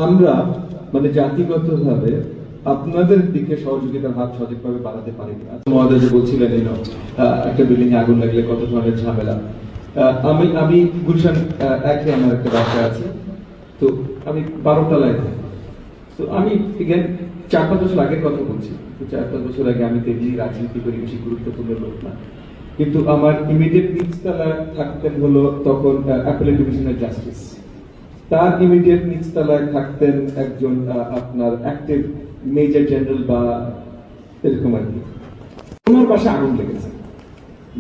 আমরা মানে জাতিগতভাবে আপনাদের দিকে সহযোগিতার হাত সঠিকভাবে বাড়াতে পারি না। মহোদয় যে বলছিলেন একটা বিল্ডিং এ আগুন লাগলে কত ধরনের ঝামেলা। আমি গুলশান একে আমার একটা বাসা আছে, তো আমি 12 তলায় থাকি। তো আমি 4-5 বছর আগের কথা বলছি, 4-5 বছর আগে আমি তো এমনি রাজনীতি করি, বেশি গুরুত্বপূর্ণ লোক না, কিন্তু আমার ইমিডিয়েট নিচতলায় থাকতেন হলো তখন অ্যাপেলেট ডিভিশনের জাস্টিস। তার ইমিডিয়েট নিচতলায় থাকতেন একজন আপনার অ্যাক্টিভ মেজর জেনারেল বা এরকম আর কি। ওনার বাসায় আগুন লেগেছে,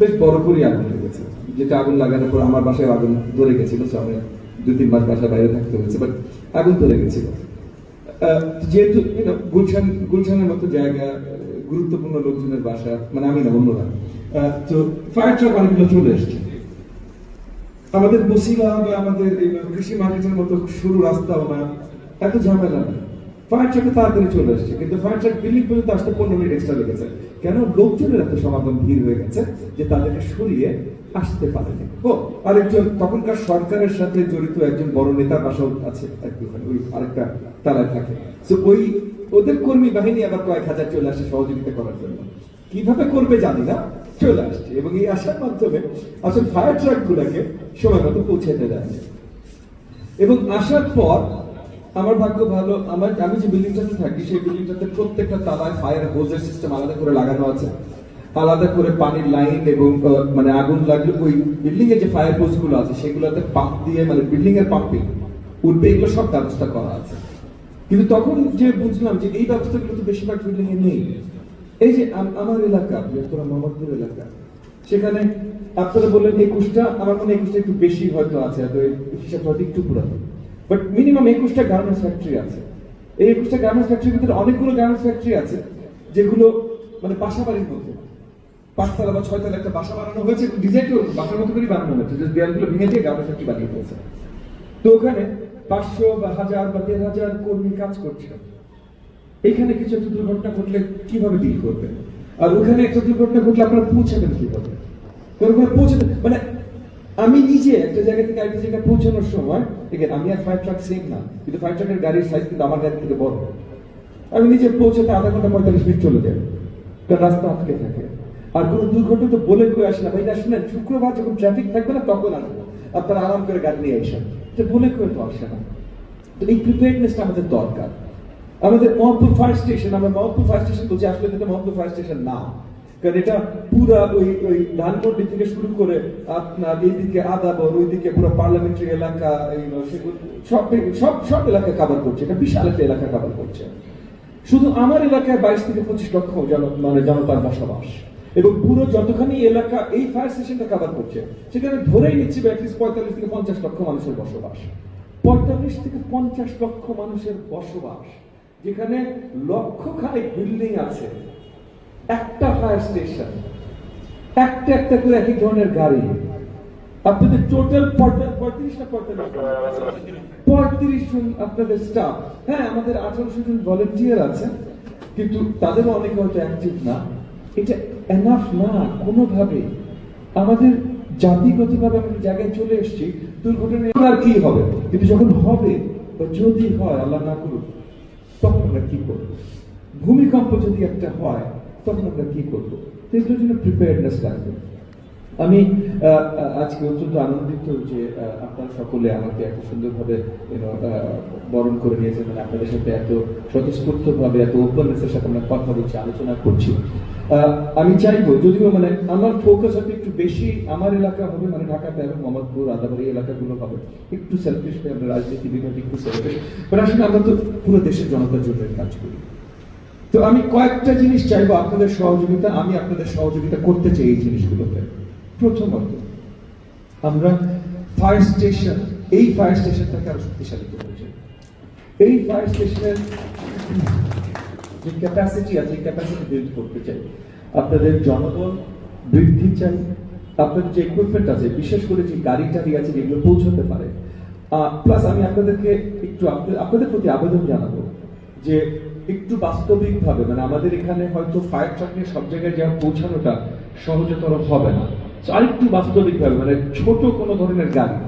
বেশ বড় করে আগুন লেগেছে, যেটা আগুন লাগানোর পর আমার বাসায় আগুন ধরে গেছিল। আমি 2-3 মাস বাসায় বাইরে থাকতে হয়েছে, বাট আগুন ধরে গেছিল। যেহেতু গুলশানের মতো জায়গা, গুরুত্বপূর্ণ লোকজনের বাসা, মানে আমি না অন্যরা, তো ফায়ার ট্রাক অনেকগুলো চলে এসছে। আমাদের বসিলা বা আমাদের কৃষি মার্কেটের মতো সরু রাস্তাও না, এত ঝামেলা না, ফায়ার ট্রাকে তাড়াতাড়ি চলে আসছে। কিন্তু ফায়ার ট্রাক বিল্ডিং পর্যন্ত আসতে 15 মিনিট এক্সট্রা লেগেছে। কেন? লোকজনের এত সমাগম ভিড় হয়ে গেছে যে তাদেরকে সরিয়ে আসতে পারেনি। আরেকজন তখনকার সরকারের সাথে জড়িত একজন বড় নেতার বাসাও আছে ওখানে, ওই আরেকটা তালায় থাকে। তো ওই ওদের কর্মী বাহিনী আবার কয়েক হাজার চলে আসে সহযোগিতা করার জন্য। কিভাবে করবে জানি না, চলে আসছে। এবং এই আসার মাধ্যমে আসলে ফায়ার ট্রাক গুলাকে সময় মতো পৌঁছাতে দেয়। এবং আসার পর আমার ভাগ্য ভালো, আমি যে বিল্ডিংটাতে থাকি সেই বিল্ডিংটাতে প্রত্যেকটা তালায় ফায়ার হোজের সিস্টেম আলাদা করে লাগানো আছে, আলাদা করে পানির লাইন, এবং মানে আগুন লাগলে ওই বিল্ডিং এর যে ফায়ার হোজ গুলো আছে সেগুলোতে পাম্প দিয়ে, মানে বিল্ডিং এর পাম্পিং উঠবে, এগুলো সব ব্যবস্থা করা আছে। কিন্তু তখন যে বুঝলাম যে এই ব্যবস্থাগুলো তো বেশিরভাগ বিল্ডিং এ নেই। এই যে আমার এলাকা, বৃহত্তর মোহাম্মদপুর এলাকা, সেখানে আপনারা বললেন 21টা, আমার মনে 21টা একটু বেশি হয়তো আছে, হিসাব হয়তো একটু পুরাতন, বাট মিনিমাম 21টা গার্মেন্টস ফ্যাক্টরি আছে। এই 21টা গার্মেন্টস ফ্যাক্টরির ভিতরে অনেকগুলো গার্মেন্টস ফ্যাক্টরি আছে যেগুলো মানে বাসা বাড়ির মধ্যে 5 তলা বা 6 তলা একটা বাসা বানানো হয়েছে, ডিজাইন বাসার মতো করে বানানো হয়েছে, যে দেয়ালগুলো ভেঙে দিয়ে গার্মেন্টস ফ্যাক্টরি বানিয়ে ফেলছে। তো ওখানে 500 বা 1000 বা 1500 কর্মী কাজ করছে। এখানে কিছু একটা দুর্ঘটনা ঘটলে কিভাবে ডিল করবেন? আর ওখানে একটা দুর্ঘটনা ঘটলে আপনারা পৌঁছাবেন কিভাবে? ওখানে পৌঁছাতে মানে আমি নিজে একটা জায়গা থেকে আরেকটা জায়গায় পৌঁছানোর সময়, আমি আর ফায়ার ট্রাক সেম না, কিন্তু ফায়ার ট্রাকের গাড়ির সাইজ কিন্তু আমার গাড়ি থেকে বড়। আমি নিজে পৌঁছাতে আধা ঘন্টা 45 মিনিট চলে যাই, কারণ রাস্তা আটকে থাকে। আর কোনো দুর্ঘটনা তো বলে কয়ে আসে না, ভাই না শুনেন শুক্রবার যখন ট্রাফিক থাকবে না তখন আসবো, আপনারা আরাম করে গাড়ি নিয়ে আসেন, বলে কয়ে তো আসে না। তো এই প্রিপেয়ারনেসটা আমাদের দরকার। আমাদের মোহাম্মদপুর ফায়ার স্টেশন, আমরা মোহাম্মদপুর ফায়ার স্টেশন বলছি, আসলে এটা মোহাম্মদপুর ফায়ার স্টেশন না, কারণ এটা পুরা ওই ধানমন্ডি থেকে শুরু করে আপনার এইদিকে আদাবর, ওইদিকে পুরো পার্লামেন্টারি এলাকা, সেগুলো সব এলাকা কভার করছে। এটা বিশাল একটা এলাকা কভার করছে। শুধু আমার এলাকায় 22 থেকে 25 লক্ষ মানে জনতার বসবাস, এবং পুরো যতখানি এলাকা এই ফায়ার স্টেশনটা কভার করছে, সেখানে ধরেই নিচ্ছি অ্যাটলিস্ট 45 থেকে 50 লক্ষ মানুষের বসবাস। 45 থেকে 50 লক্ষ মানুষের বসবাস, যেখানে লক্ষখানেক বিল্ডিং আছে, একটা ফায়ার স্টেশন, একটা করে একই ধরনের গাড়ি, আপনাদের টোটাল 35 না 45 জন আপনাদের স্টাফ। হ্যাঁ, আমাদের 1800 জন ভলেন্টিয়ার আছে, কিন্তু তাদেরও অনেকে হয়তো অ্যাক্টিভ না। এটা এনাফ না কোনোভাবে। আমাদের জাতিগতভাবে আমরা জায়গায় চলে এসেছি, দুর্ঘটনা আর কি হবে, কিন্তু যখন হবে বা যদি হয়, আল্লাহ না করুক, তখন আমরা কি করবো? ভূমিকম্প যদি একটা হয় তখন আমরা কি করবো? এগুলোর জন্য প্রিপেয়ারনেস লাগবে। আমি আজকে অত্যন্ত আনন্দিত যে আপনারা সকলে আমাকে এত সুন্দরভাবে বরণ করে নিয়েছেন, মানে আপনাদের সাথে এত স্বতঃস্ফূর্ত ভাবে, এত ওপেননেসের সাথে আমরা কথা বলছি, আলোচনা করছি। আমি চাইবো, যদিও মানে আমার ফোকাস হবে একটু বেশি আমার এলাকা হবে, মানে ঢাকাতে এবং মোহাম্মদপুর, আদাবাড়ি এলাকাগুলো হবে একটু সেলফিশ, আমরা রাজনীতিবিদ একটু সেলফিশ, বাট আসলে আমরা তো পুরো দেশের জনতার জন্য কাজ করি। তো আমি কয়েকটা জিনিস চাইবো আপনাদের সহযোগিতা, আমি আপনাদের সহযোগিতা করতে চাই এই জিনিসগুলোতে। প্রথমত, আমরা ফায়ার স্টেশন, এই ফায়ার স্টেশনটাকে আরো শক্তিশালী করতে চাই। এই ফায়ার স্টেশনের যে ক্যাপাসিটি আছে, এই ক্যাপাসিটি বিল্ড করতে চাই। আপনাদের জনবল বৃদ্ধি চাই, আপনাদের যে ইকুইপমেন্ট আছে, বিশেষ করে যে গাড়ি টাড়ি আছে যেগুলো পৌঁছতে পারে। প্লাস আমি আপনাদেরকে একটু আপনাদের প্রতি আবেদন জানাবো যে একটু বাস্তবিক ভাবে, মানে আমাদের এখানে হয়তো ফায়ার ট্রাক নিয়ে সব জায়গায় যাওয়া পৌঁছানোটা সহজতর হবে না, আরেকটু বাস্তবিক ভাবে, মানে ছোট কোনো ধরনের গাড়ি,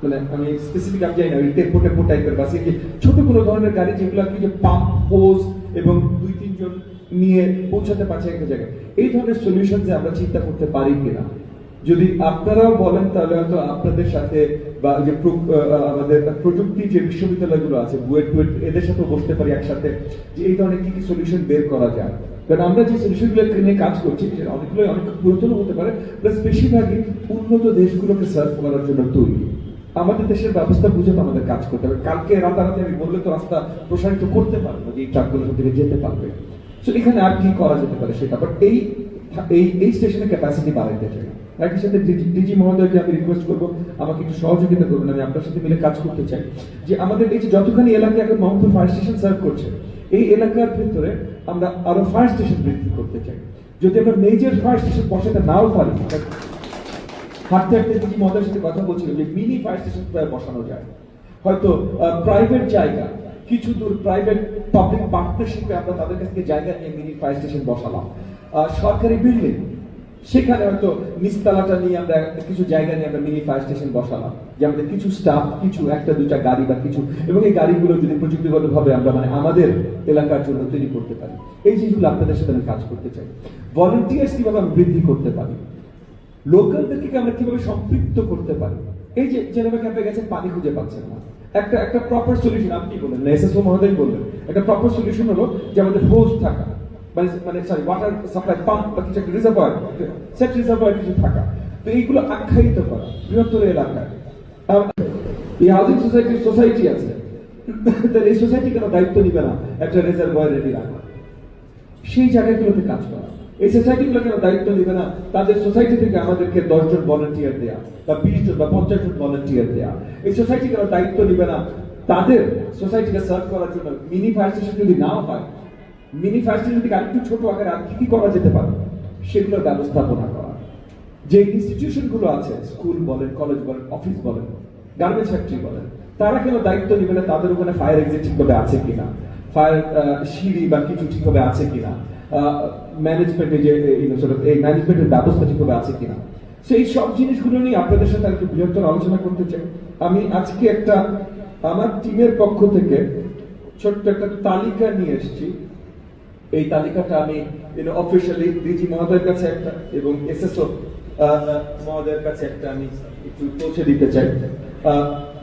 মানে আমি স্পেসিফিক আমি জানি না ওই টেম্পো টেম্পো টাইপের বাস, এই যে ছোট কোনো ধরনের গাড়ি যেগুলো আর কি যে পাম্প হোজ এবং 2-3 জন নিয়ে পৌঁছাতে পারছে একটা জায়গায়, এই ধরনের সলিউশন যে আমরা চিন্তা করতে পারি কিনা। যদি আপনারাও বলেন তাহলে হয়তো আপনাদের সাথে বা যে আমাদের প্রযুক্তি যে বিশ্ববিদ্যালয়গুলো আছে বুয়েট এদের সাথে বসতে পারি একসাথে, যে এই ধরনের কি কি সলিউশন বের করা যায়। কারণ আমরা যে সলিউশনগুলো নিয়ে কাজ করছি সেটা অনেকগুলো অনেক পুরাতন হতে পারে, প্লাস বেশিরভাগই উন্নত দেশগুলোকে সার্ভ করার জন্য তৈরি। আমাদের দেশের ব্যবস্থা বুঝে তো আমাদের কাজ করতে হবে। কালকে রাতারাতি আমি বললে তো রাস্তা প্রসারিত করতে পারবো না, যে এই ট্রাকগুলো থেকে যেতে পারবে। তো এখানে আর কি করা যেতে পারে সেটা, বাট এই স্টেশনের ক্যাপাসিটি বাড়াইতে চাই। একই সাথে ডিজি মহোদয়কে আমি রিকোয়েস্ট করবো আমাকে একটু সহযোগিতা করবেন, আমি আপনার সাথে মিলে কাজ করতে চাই। যে আমাদের এই যে যতখানি এলাকা এখন মোহাম্মদপুর ফায়ার স্টেশন সার্ভ করছে, এই এলাকার ভিতরে আমরা আরো ফায়ার স্টেশন বৃদ্ধি করতে চাই। যদি আমরা মেজর ফায়ার স্টেশন বসাতে নাও পারি, হাঁটতে হাঁটতে ডিজি মহোদয়ের সাথে কথা বলছিলাম যে মিনি ফায়ার স্টেশন বসানো যায়। হয়তো প্রাইভেট জায়গা কিছু দূর প্রাইভেট পাবলিক পার্টনারশিপে আমরা তাদের কাছ থেকে জায়গা নিয়ে মিনি ফায়ার স্টেশন বসালাম। সরকারি বিল্ডিং সেখানে হয়তো নিচতলাটা নিয়ে আমরা কিছু জায়গা নিয়ে আমরা মিনি ফায়ার স্টেশন বসালাম, যে আমাদের কিছু স্টাফ, কিছু একটা দুটা গাড়ি বা কিছু, এবং এই গাড়িগুলো যদি প্রযুক্তিগত ভাবে আমরা মানে আমাদের এলাকার জন্য তৈরি করতে পারি, এই জিনিসগুলো আপনাদের সাথে আমি কাজ করতে চাই। ভলেন্টিয়ার্স কিভাবে আমরা বৃদ্ধি করতে পারি, লোকালদেরকে আমরা কিভাবে সম্পৃক্ত করতে পারি। এই যে জেনেভা ক্যাম্পে গেছেন পানি খুঁজে পাচ্ছেন না, একটা প্রপার সলিউশন আপনি বললেন না, এসএসও মহোদয় বললেন, একটা প্রপার সলিউশন হলো যে আমাদের হোজ থাকা, মানে সরি ওয়াটার সাপ্লাই পাম্প বা কিছু একটা রিজার্ভার, সেট রিজার্ভার কিছু থাকা। তো এইগুলো আখ্যায়িত করা বৃহত্তর এলাকায়। এই হাউজিং সোসাইটি আছে, তাহলে এই সোসাইটি কেন দায়িত্ব নিবে না একটা রিজার্ভার রেডি রাখা, সেই জায়গাগুলোতে কাজ করা। এই সোসাইটিগুলো কেন দায়িত্ব নিবে না তাদের সোসাইটি থেকে আমাদেরকে 10 জন ভলান্টিয়ার দেয়া বা 20 জন বা 50 জন ভলান্টিয়ার দেয়া। এই সোসাইটি কেন দায়িত্ব নিবে না তাদের সোসাইটিকে সার্ভ করার জন্য মিনি ফায়ার স্টেশন যদি নাও হয়, মিনি ফায়ার স্টেশন থেকে আরেকটু ছোট আকারে আর কি করা যেতে পারে সেগুলোর ব্যবস্থাপনা করা। যে ইনস্টিটিউশন গুলো আছে, স্কুল বলেন, কলেজ বলেন, অফিস বলেন, গার্মেন্টস ফ্যাক্টরি বলেন, তারা কেন দায়িত্ব নিবে না তাদের ওখানে ফায়ার এক্সিট ঠিকভাবে আছে কিনা, ফায়ার সিঁড়ি বা কিছু ঠিকভাবে আছে কিনা, ম্যানেজমেন্টে যে এই ম্যানেজমেন্টের ব্যবস্থা ঠিকভাবে আছে কিনা। সো এই সব জিনিসগুলো নিয়ে আপনাদের সাথে একটু বৃহত্তর আলোচনা করতে চাই। আমি আজকে একটা আমার টিমের পক্ষ থেকে ছোট্ট একটা তালিকা নিয়ে এসেছি। এই তালিকাটা আমি অফিসিয়ালি ডিজি মহোদয়ের কাছে একটা এবং এসএসও মহোদয়ের কাছে একটা আমি একটু পৌঁছে দিতে চাই।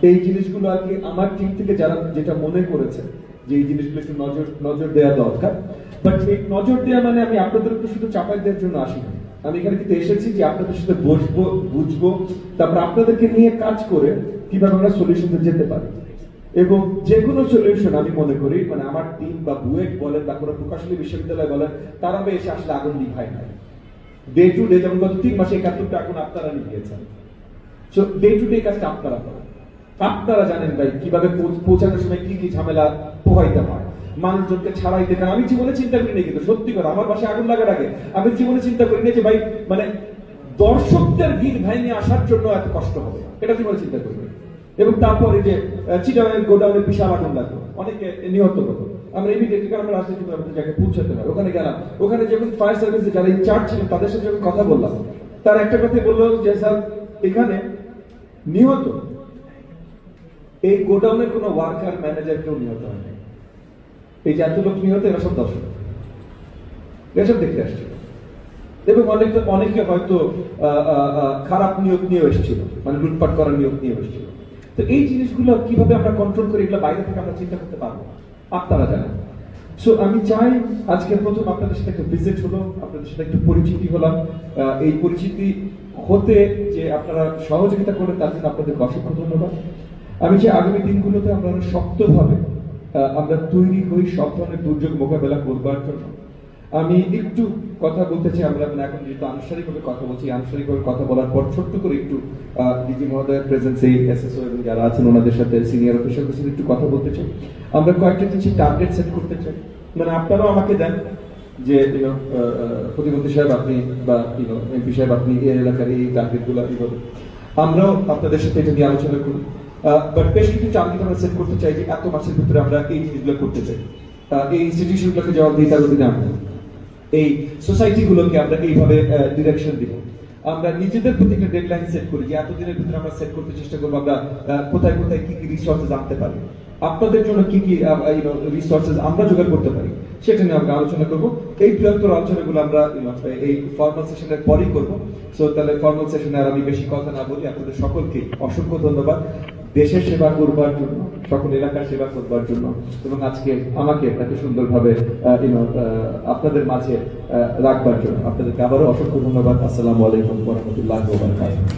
এই জিনিসগুলো আর কি আমার টিম থেকে যারা যেটা মনে করেছে যে এই জিনিসগুলো একটু নজর দেওয়া দরকার। বাট এই নজর দেওয়া মানে আমি আপনাদের উপর শুধু চাপাই দেওয়ার জন্য আসি না, আমি এখানে কিন্তু এসেছি যে আপনাদের সাথে বসবো, বুঝবো, তারপর আপনাদেরকে নিয়ে কাজ করে কিভাবে আমরা সলিউশনে যেতে পারি। এবং যে কোনো সলিউশন আমি মনে করি মানে আমার টিম বা বুয়েট বলেন বা কোনো প্রকাশনী বিশ্ববিদ্যালয় বলেন, তারা এসে আসলে আগুন নিভায় নাই। ডে টু ডে যেমন গত 3 মাসে 71টা আগুন আপনারা নিভিয়েছেন। সো ডে টু ডে কাজটা আপনারা করেন, আপনারা জানেন ভাই কিভাবে পৌঁছানোর সময় কি কি ঝামেলা পোহাইতে হয়, মানুষজনকে ছাড়াই দেখেন। আমি জীবনে চিন্তা করি না, কিন্তু সত্যি কথা আমার বাসায় আগুন লাগার আগে আমি জীবনে চিন্তা করি না যে ভাই মানে দর্শকদের ভিড় ভাঙিয়ে আসার জন্য এত কষ্ট হবে, এটা জীবনে চিন্তা করি। এবং তারপরে যে চিটাগাং গোডাউনে বিশাল আগুন লাগলো, অনেকে নিহত হলো, আমরা ইমিডিয়েটলি আমরা রাজনীতি আমাদের জায়গায় পৌঁছাতে হয়, ওখানে গেলাম। ওখানে যখন ফায়ার সার্ভিসে যারা ইনচার্জ ছিলেন তাদের সাথে যখন কথা বললাম, তার একটা কথাই বললো যে স্যার এখানে নিহত এই গোডাউনের কোনো ওয়ার্কার ম্যানেজার কেউ নিহত হয়নি, এই যে এত লোক নিহত এরা সব দর্শক, এসব দেখতে আসছে। এবং অনেকে হয়তো খারাপ নিয়োগ নিয়ে এসেছিল, মানে লুটপাট করার নিয়োগ নিয়ে এসেছিল। তো এই জিনিসগুলো কিভাবে আমরা কন্ট্রোল করি, এগুলো বাইরে থেকে আমরা চিন্তা করতে পারবো, আপনারা জানেন। সো আমি চাই আজকে প্রথম আপনাদের সাথে একটা ভিজিট হলো, আপনাদের সাথে একটু পরিচিতি হলাম। এই পরিচিতি হতে যে আপনারা সহযোগিতা করেন তার জন্য আপনাদেরকে অসংখ্য ধন্যবাদ। আমি চাই আগামী দিনগুলোতে আমরা শক্তভাবে আমরা তৈরি হই সব ধরনের দুর্যোগ মোকাবেলা করবার জন্য। আমি একটু কথা বলতে চাই, আমরা এখন যেহেতু আনুষ্ঠানিকভাবে কথা বলছি, আনুষ্ঠানিকভাবে কথা বলার পর ছোট্ট করে একটু ডিজি মহোদয়ের প্রেজেন্সে এসএসও এবং যারা আছেন ওনাদের সাথে সিনিয়র অফিসারদের সাথে একটু কথা বলতে চাই। আমরা কয়েকটা কিছু টার্গেট সেট করতে চাই, মানে আপনারাও আমাকে দেন যে প্রতিমন্ত্রী সাহেব আপনি বা এমপি সাহেব আপনি এই এলাকার এই টার্গেটগুলো এইভাবে, আমরাও আপনাদের সাথে এটা নিয়ে আলোচনা করি। বাট বেশ কিছু টার্গেট আমরা সেট করতে চাই যে এত মাসের ভিতরে আমরা এই জিনিসগুলো করতে চাই। এই ইনস্টিটিউশনগুলোকে জবাবদিহিতার অধীনে আনবো, এই সোসাইটিগুলোকে আমরা এইভাবে ডিরেকশন দিব। আমরা নিজেদের প্রতি একটা ডেডলাইন সেট করি যে এতদিনের ভিতরে আমরা সেট করতে চেষ্টা করবো আমরা কোথায় কোথায় কি কি রিসোর্সেস আনতে পারি, আপনাদের জন্য কি কি রিসোর্সেস আমরা জোগাড় করতে পারি সেটা নিয়ে আমরা আলোচনা করব। এই বৃহত্তর আলোচনাগুলো আমরা এই ফর্মাল সেশনের পরেই করব। সো তাহলে ফর্মাল সেশনে আর আমি বেশি কথা না বলি, আপনাদের সকলকে অসংখ্য ধন্যবাদ দেশের সেবা করবার জন্য, সকল এলাকার সেবা করবার জন্য, এবং আজকে আমাকে এত সুন্দরভাবে আপনাদের মাঝে রাখবার জন্য আপনাদেরকে আবারও অসংখ্য ধন্যবাদ। আসসালামু আলাইকুম ওয়া রাহমাতুল্লাহি ওয়া বারাকাতুহু।